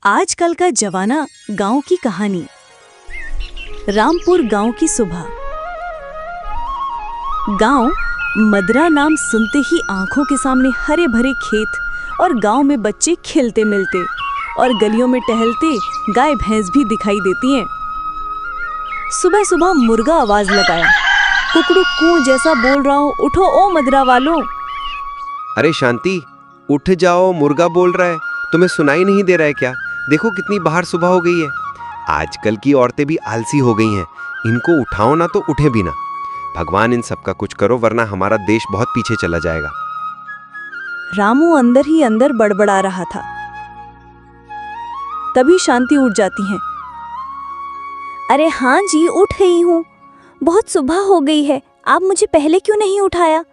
आजकल का जवाना गांव की कहानी। रामपुर गांव की सुबह। गांव मदरा नाम सुनते ही आंखों के सामने हरे भरे खेत और गांव में बच्चे खेलते मिलते और गलियों में टहलते गाय भैंस भी दिखाई देती हैं। सुबह सुबह मुर्गा आवाज लगाया, कुकड़ू कू जैसा बोल रहा हूँ, उठो ओ मदरा वालों। अरे शांति, उठ जाओ, मुर्गा बोल रहा है, तुम्हें सुनाई नहीं दे रहा है क्या? देखो कितनी बाहर सुबह हो गई है। आजकल की औरतें भी आलसी हो गई हैं, इनको उठाओ ना तो उठे भी ना। भगवान इन सब का कुछ करो, वरना हमारा देश बहुत पीछे चला जाएगा। रामू अंदर ही अंदर बड़बड़ा रहा था। तभी शांति उठ जाती हैं। अरे हाँ जी, उठ गई हूँ, बहुत सुबह हो गई है, आप मुझे पहले क्यों नहीं उठाया?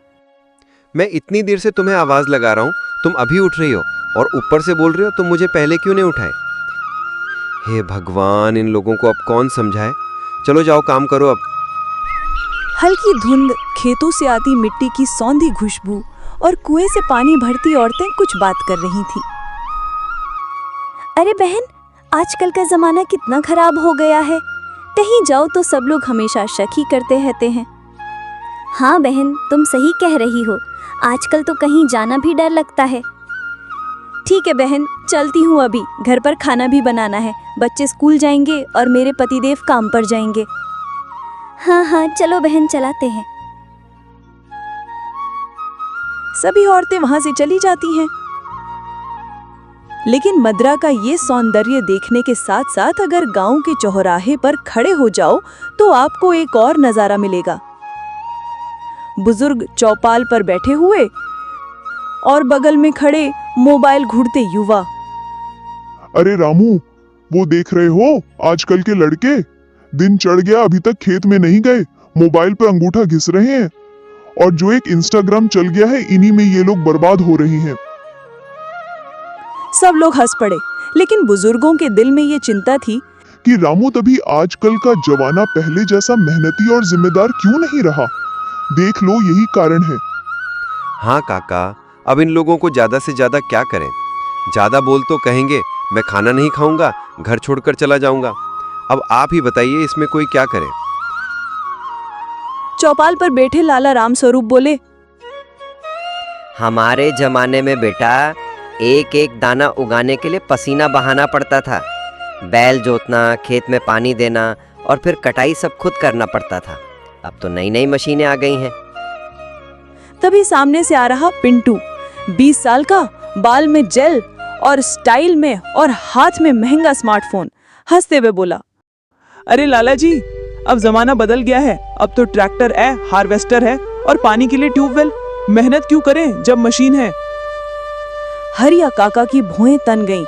मैं इतनी देर से तुम्हें आवाज लगा रहा हूँ, तुम अभी उठ रही हो और ऊपर से बोल रहे हो तुम मुझे पहले क्यों नहीं उठाए। हे भगवान, इन लोगों को अब कौन समझाए। चलो जाओ, काम करो अब। हल्की धुंध, खेतों से आती मिट्टी की सौंधी खुशबू और कुएं से पानी भरती औरतें कुछ बात कर रही थी। अरे बहन, आजकल का जमाना कितना खराब हो गया है, कहीं जाओ तो सब लोग हमेशा शक ही करते रहते हैं। हाँ बहन, तुम सही कह रही हो, आजकल तो कहीं जाना भी डर लगता है। ठीक है बहन, चलती हूँ, अभी घर पर खाना भी बनाना है, बच्चे स्कूल जाएंगे और मेरे पतिदेव काम पर जाएंगे। हाँ हाँ चलो बहन, चलाते हैं। सभी औरतें वहां से चली जाती हैं। लेकिन मदरा का ये सौंदर्य देखने के साथ साथ अगर गांव के चौराहे पर खड़े हो जाओ तो आपको एक और नजारा मिलेगा। बुजुर्ग चौपाल पर बैठे हुए और बगल में खड़े मोबाइल घूरते युवा। अरे रामू, वो देख रहे हो आजकल के लड़के, दिन चढ़ गया अभी तक खेत में नहीं गए, मोबाइल पर अंगूठा घिस रहे हैं, और जो एक इंस्टाग्राम चल गया है, इन्हीं में ये लोग बर्बाद हो रही हैं। सब लोग हंस पड़े, लेकिन बुजुर्गों के दिल में ये चिंता थी कि रामू, तभी आजकल का जमाना पहले जैसा मेहनती और जिम्मेदार क्यों नहीं रहा। देख लो, यही कारण है। हाँ काका, अब इन लोगों को ज्यादा से ज्यादा क्या करें। ज्यादा बोल तो कहेंगे मैं खाना नहीं खाऊंगा, घर छोड़कर चला जाऊंगा। अब आप ही बताइए, इसमें कोई क्या करे। चौपाल पर बैठे लाला राम स्वरूप बोले, हमारे जमाने में बेटा एक एक दाना उगाने के लिए पसीना बहाना पड़ता था। बैल जोतना, खेत में पानी देना और फिर कटाई सब खुद करना पड़ता था। अब तो नई नई मशीनें आ गई हैं। तभी सामने से आ रहा पिंटू, 20 साल का, बाल में जेल और स्टाइल में और हाथ में महंगा स्मार्टफोन, हंसते हुए बोला, अरे लाला जी, अब जमाना बदल गया है, अब तो ट्रैक्टर है, हार्वेस्टर है और पानी के लिए ट्यूबवेल। मेहनत क्यों करें जब मशीन है। हरिया काका की भौहें तन गईं।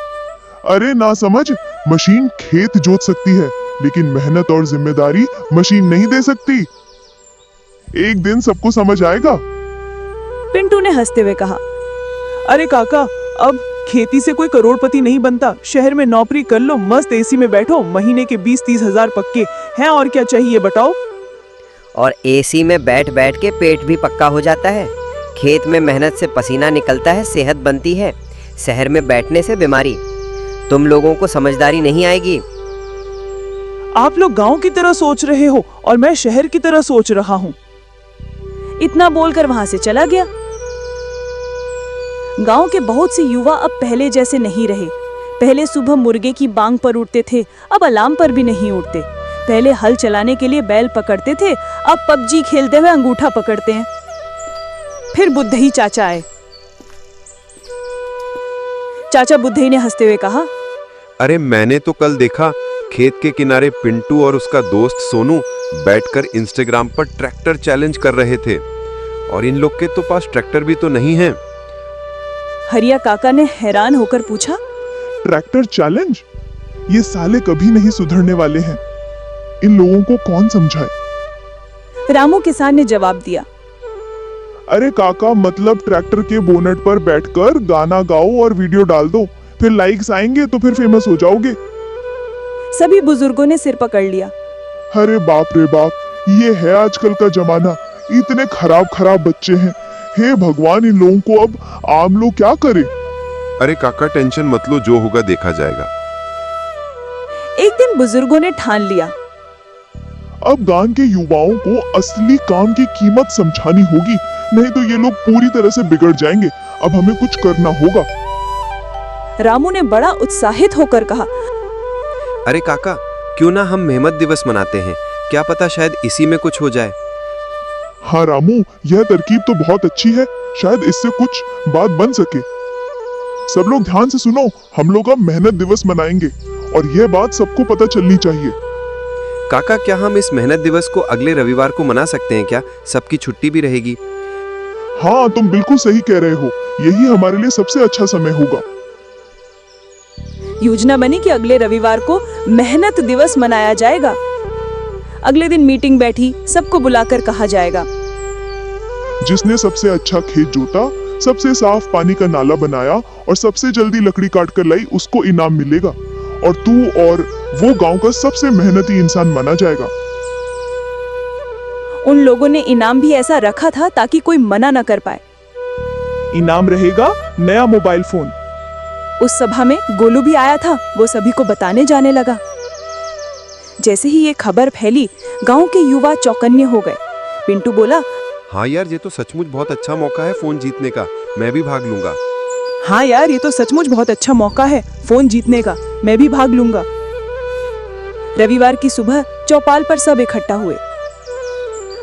अरे ना समझ, मशीन खेत जोत सकती है, लेकिन मेहनत और जिम्मेदारी मशीन नहीं दे सकती। एक दिन सबको समझ आएगा। पिंटू ने हंसते हुए कहा, अरे काका, अब खेती से कोई करोड़पति नहीं बनता। शहर में नौकरी कर लो, मस्त एसी में बैठो, महीने के 20-30 हजार पक्के हैं, और क्या चाहिए बताओ। और एसी में बैठ बैठ के पेट भी पक्का हो जाता है। खेत में मेहनत से पसीना निकलता है, सेहत बनती है। शहर में बैठने से बीमारी। तुम लोगों को समझदारी नहीं आएगी। आप लोग गांव की तरह सोच रहे हो और मैं शहर की तरह सोच रहा हूँ। इतना बोलकर वहां से चला गया। गांव के बहुत से युवा अब पहले जैसे नहीं रहे। पहले सुबह मुर्गे की बांग पर उठते थे, अब अलार्म पर भी नहीं उठते। पहले हल चलाने के लिए बैल पकड़ते थे, अब पबजी खेलते हुए अंगूठा पकड़ते हैं। फिर बुद्धई चाचा आए। चाचा बुद्धई ने हंसते हुए कहा, अरे मैंने तो कल देखा, खेत के किनारे पिंटू और उसका दोस्त सोनू बैठकर इंस्टाग्राम पर ट्रैक्टर चैलेंज कर रहे थे, और इन लोग के तो पास ट्रैक्टर भी तो नहीं है। हरिया काका ने हैरान होकर पूछा, ट्रैक्टर चैलेंज? ये साले कभी नहीं सुधरने वाले हैं, इन लोगों को कौन समझाए। रामू किसान ने जवाब दिया, अरे काका, मतलब ट्रैक्टर के बोनट पर बैठकर गाना गाओ और वीडियो डाल दो, फिर लाइक्स आएंगे तो फिर फेमस हो जाओगे। सभी बुजुर्गों ने सिर पकड़ लिया। अरे बाप रे बाप, ये है आजकल का जमाना, इतने खराब खराब बच्चे हैं। हे भगवान, इन लोगों को अब आम लोग क्या करे। अरे काका टेंशन मत लो, जो होगा देखा जाएगा। एक दिन बुजुर्गों ने ठान लिया। अब गांव के युवाओं को असली काम की कीमत समझानी होगी, नहीं तो ये लोग पूरी तरह से बिगड़ जाएंगे। अब हमें कुछ करना होगा। रामू ने बड़ा उत्साहित होकर कहा। अरे काका, क्यों ना हम मेहनत दिवस मनाते हैं, क्या पता शायद इसी में कुछ हो जाए। हाँ रामू, यह तरकीब तो बहुत अच्छी है, शायद इससे कुछ बात बन सके। सब लोग ध्यान से सुनो, हम लोग अब मेहनत दिवस मनाएंगे और यह बात सबको पता चलनी चाहिए। काका, क्या हम इस मेहनत दिवस को अगले रविवार को मना सकते हैं क्या? सबकी छुट्टी भी रहेगी। हाँ, तुम बिल्कुल सही कह रहे हो, यही हमारे लिए सबसे अच्छा समय होगा। योजना बनी कि अगले रविवार को मेहनत दिवस मनाया जाएगा। अगले दिन मीटिंग बैठी, सबको बुलाकर कहा जाएगा, जिसने सबसे अच्छा खेत जोता, सबसे साफ पानी का नाला बनाया और सबसे जल्दी लकड़ी काट कर लाई, उसको इनाम मिलेगा और तू और वो गांव का सबसे मेहनती इंसान माना जाएगा। उन लोगों ने इनाम भी ऐसा रखा था ताकि कोई मना न कर पाए। इनाम रहेगा नया मोबाइल फोन। उस सभा में गोलू भी आया था, वो सभी को बताने जाने लगा। जैसे ही ये खबर फैली, गांव के युवा चौकन्ने हो गए। पिंटू बोला, हाँ यार, ये तो सचमुच बहुत अच्छा मौका है फोन जीतने का, मैं भी भाग लूंगा। हाँ यार, ये तो सचमुच बहुत अच्छा मौका है फोन जीतने का, मैं भी भाग लूंगा। रविवार की सुबह चौपाल पर सब इकट्ठा हुए।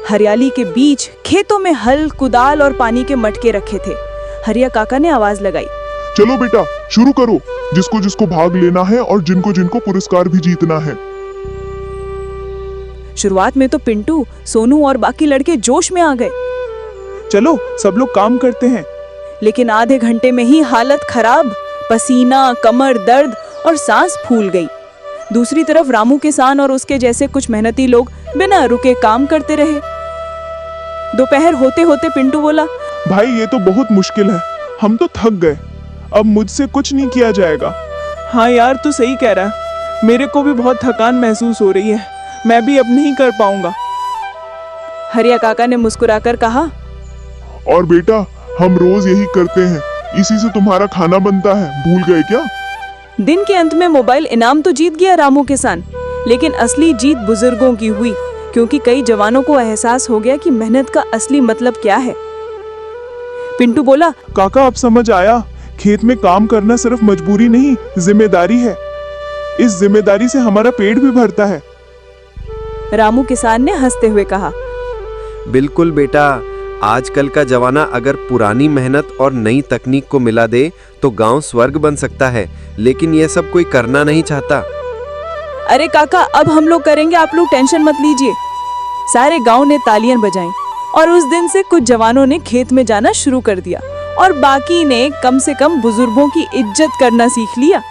हरियाली के बीच खेतों में हल, कुदाल और पानी के मटके रखे थे। हरिया काका ने आवाज लगाई, चलो बेटा, शुरू करो, जिसको जिसको भाग लेना है और जिनको जिनको पुरस्कार भी जीतना है। शुरुआत में तो पिंटू, सोनू और बाकी लड़के जोश में आ गए। चलो सब लोग काम करते हैं। लेकिन आधे घंटे में ही हालत खराब, पसीना, कमर दर्द और सांस फूल गई। दूसरी तरफ रामू किसान और उसके जैसे कुछ मेहनती लोग बिना रुके काम करते रहे। दोपहर होते होते पिंटू बोला, भाई ये तो बहुत मुश्किल है, हम तो थक गए, अब मुझसे कुछ नहीं किया जाएगा। हाँ यार, तू सही कह रहा है, मेरे को भी बहुत थकान महसूस हो रही है, मैं भी अब नहीं कर पाऊंगा। हरिया काका ने मुस्कुराकर कहा, और बेटा, हम रोज यही करते हैं, इसी से तुम्हारा खाना बनता है, भूल गए क्या? दिन के अंत में मोबाइल इनाम तो जीत गया रामू किसान, लेकिन असली जीत बुजुर्गों की हुई, क्योंकि कई जवानों को एहसास हो गया कि मेहनत का असली मतलब क्या है। पिंटू बोला, काका अब समझ आया, खेत में काम करना सिर्फ मजबूरी नहीं, जिम्मेदारी है। इस जिम्मेदारी से हमारा पेट भी भरता है। रामू किसान ने हंसते हुए कहा, बिल्कुल बेटा, आजकल का जमाना अगर पुरानी मेहनत और नई तकनीक को मिला दे तो गांव स्वर्ग बन सकता है, लेकिन यह सब कोई करना नहीं चाहता। अरे काका, अब हम लोग करेंगे, आप लोग टेंशन मत लीजिए। सारे गांव ने तालियां बजाईं और उस दिन से कुछ जवानों ने खेत में जाना शुरू कर दिया और बाकी ने कम से कम बुजुर्गों की इज्जत करना सीख लिया।